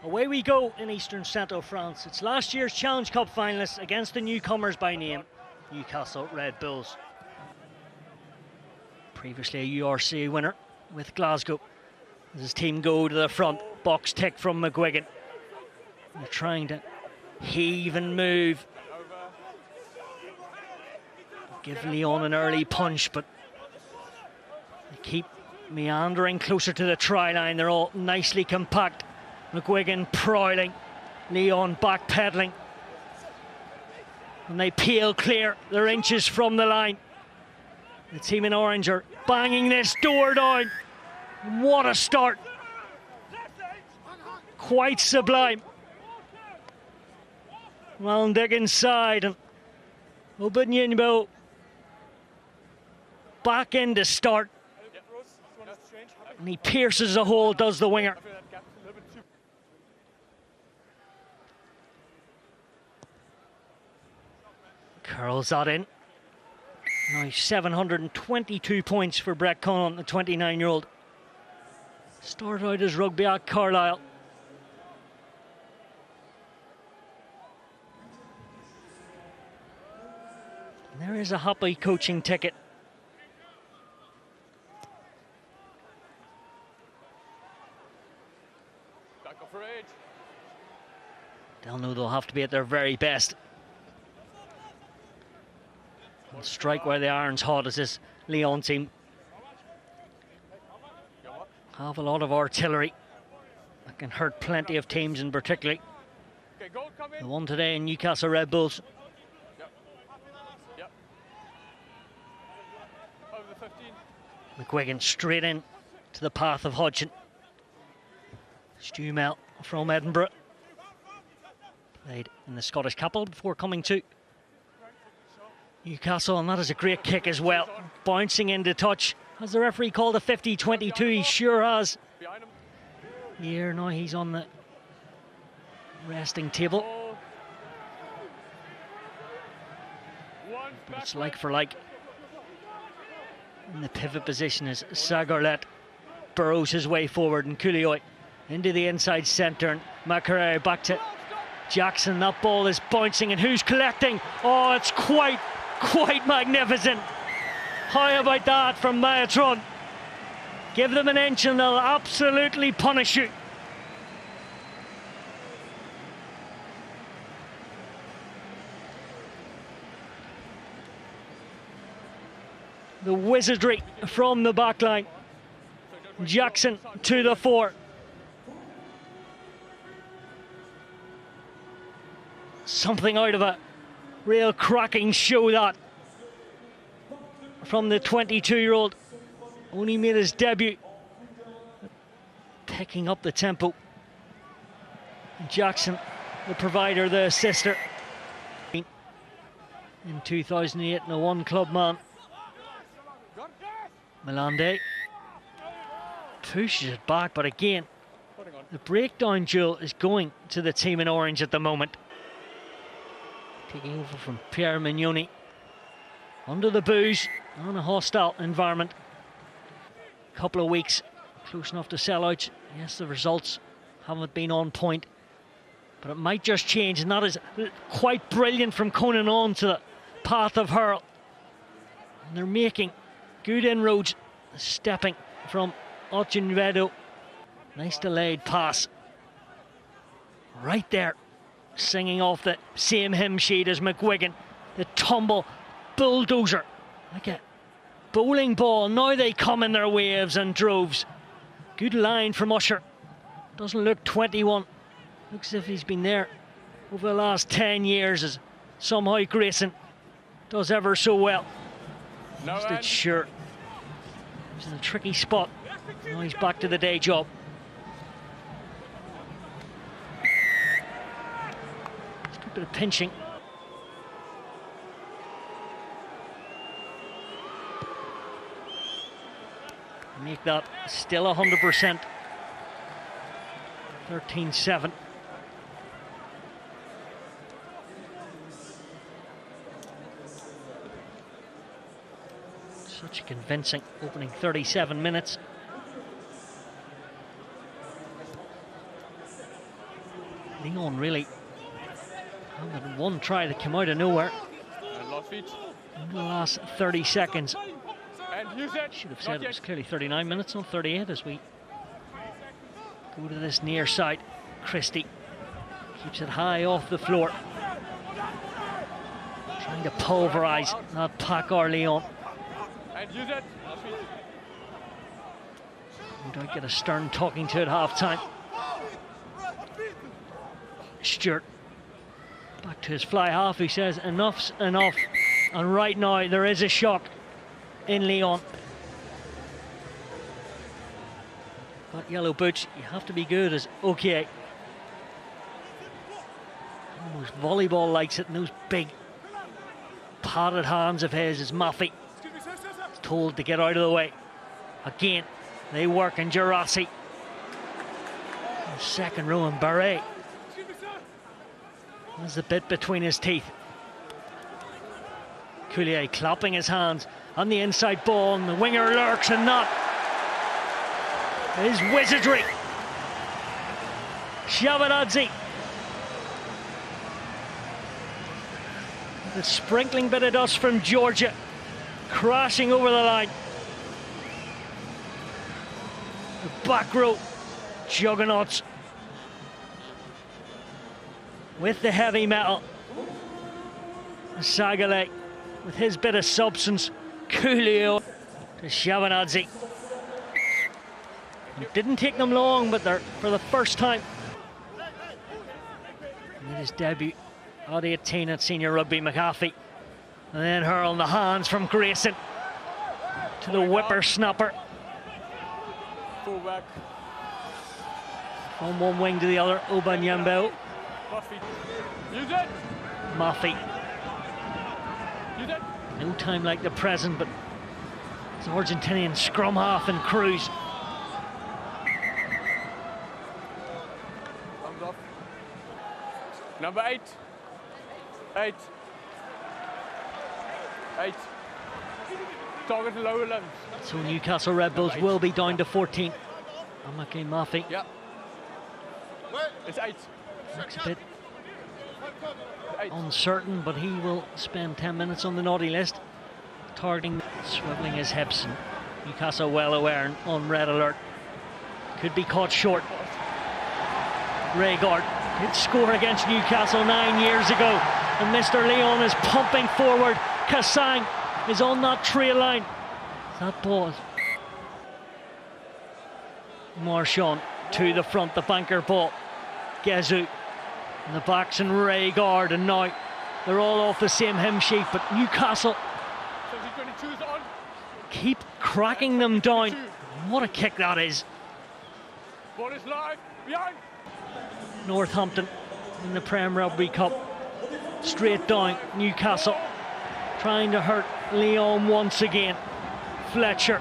Away we go in Eastern Central France. It's last year's Challenge Cup finalists against the newcomers by name, Newcastle Red Bulls. Previously a URC winner with Glasgow. As his team go to the front, box tick from McGuigan. They're trying to heave and move. Give Lyon an early punch, but they keep meandering closer to the try line. They're all nicely compact. McGuigan prowling, Lyon backpedaling. And they peel clear, they're inches from the line. The team in orange are banging this door down. What a start. Quite sublime. Well, dig inside, and Obinyenbo back in to start. And he pierces the hole, does the winger. Curls that in. Now 722 points for Brett Conlon, the 29-year-old. Started out as rugby at Carlisle. And there is a happy coaching ticket. They'll know they'll have to be at their very best. And strike where the iron's hot as this Lyon team have a lot of artillery that can hurt plenty of teams, and particularly the one today in Newcastle Red Bulls. McGuigan straight in to the path of Hodgson. Stu Mel from Edinburgh. Played in the Scottish capital before coming to Newcastle, and that is a great kick as well. Bouncing into touch. Has the referee called a 50-22? He sure has. Here now he's on the resting table. But it's like for like. In the pivot position as Sagarlet burrows his way forward, and Coolioy into the inside centre, and Macaré back to Jackson. That ball is bouncing, and who's collecting? Oh, it's quite magnificent. How about that from Matmut? Give them an inch and they'll absolutely punish you. The wizardry from the back line. Jackson to the fore. Something out of a real cracking show, that from the 22-year-old. Only made his debut. Picking up the tempo. Jackson, the provider, the assister. In 2008 and a one-club man. Melande pushes it back, but again, the breakdown duel is going to the team in orange at the moment. Taking over from Pierre Mignoni. Under the booze, on a hostile environment. Couple of weeks, close enough to sell out. Yes, the results haven't been on point, but it might just change, and that is quite brilliant from Conan on to the path of hurl. And they're making good inroads, stepping from Otjinvedo. Nice delayed pass. Right there, singing off the same hymn sheet as McGuigan. The tumble bulldozer, like a bowling ball. Now they come in their waves and droves. Good line from Usher. Doesn't look 21. Looks as if he's been there over the last 10 years, as somehow Grayson does ever so well. Just it sure. He's in a tricky spot. Now he's back to the day job. Just a bit of pinching. Make that still 100%. 13-7. Such a convincing opening 37 minutes. Lyon really had one try that came out of nowhere in the last 30 seconds. Should have said it was clearly 39 minutes, not 38, as we go to this near side. Christie keeps it high off the floor, trying to pulverise that Pac Lyon. We don't get a stern talking to at half-time. Stewart back to his fly half, who says enough's enough, and right now there is a shock in Lyon. Got yellow boots, you have to be good as okay. Almost volleyball likes it, and those big padded hands of his as Maffey is told to get out of the way. Again, they work in Gerassi. Second row and Barret. There's a bit between his teeth. Coulier clapping his hands on the inside ball, and the winger lurks, and that is wizardry. Shabanadze. The sprinkling bit of dust from Georgia crashing over the line. The back row juggernauts with the heavy metal. Sagale with his bit of substance. Coolio to Shabanadze. It didn't take them long, but they're for the first time in his debut at 18 at senior rugby. McAfee, and then hurling the hands from Grayson to the whippersnapper. Fullback. From one wing to the other, Obanyambo. Maffey. No time like the present, but it's Argentinian scrum half and Cruz. Thumbs up. Number 8. 8. Target the lower limbs. So Newcastle Red Bulls will be down to 14. Amake Maffey. Yeah. It's 8. Looks a bit uncertain, but he will spend 10 minutes on the naughty list. Targeting, swiveling his hips, and Newcastle well aware and on red alert. Could be caught short. Raygard did score against Newcastle 9 years ago, and Mr. Lyon is pumping forward. Kassang is on that trail line. That ball. Marchand to the front, the banker ball. Gezu in the backs, and Raygard, and now they're all off the same hymn sheet, but Newcastle keep cracking them down. What a kick that is. Ball is live, behind. Northampton in the Prem Rugby Cup. Straight down, Newcastle trying to hurt Lyon once again. Fletcher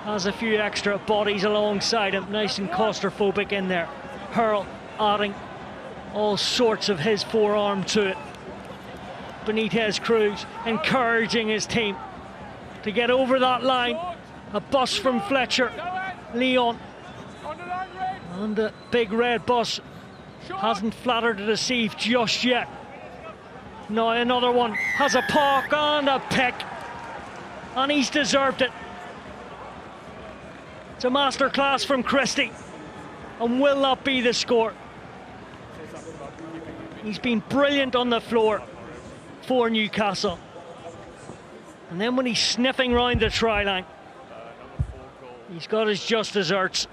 has a few extra bodies alongside him, nice and claustrophobic in there. Hurl adding all sorts of his forearm to it. Benitez Cruz encouraging his team to get over that line. A bus from Fletcher. Lyon, and the big red bus hasn't flattered to deceive just yet. Now another one has a pock and a pick, and he's deserved it. It's a masterclass from Christie, and will not be the score. He's been brilliant on the floor for Newcastle, and then when he's sniffing round the try line, he's got his just desserts.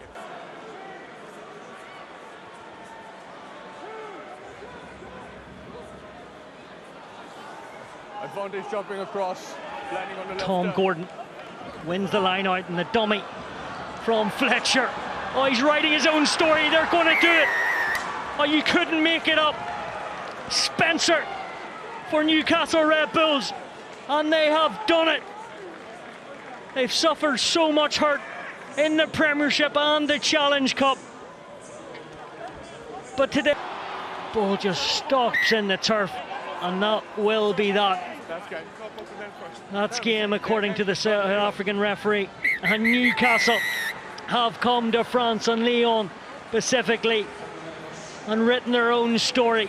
Advantage jumping across, landing on the left. Tom Gordon wins the line out, and the dummy from Fletcher. Oh, he's writing his own story. They're going to do it. Oh, you couldn't make it up. Spencer for Newcastle Red Bulls, and they have done it. They've suffered so much hurt in the Premiership and the Challenge Cup, but today ball just stops in the turf, and that will be that. That's game according to the South African referee, and Newcastle have come to France and Lyon specifically and written their own story.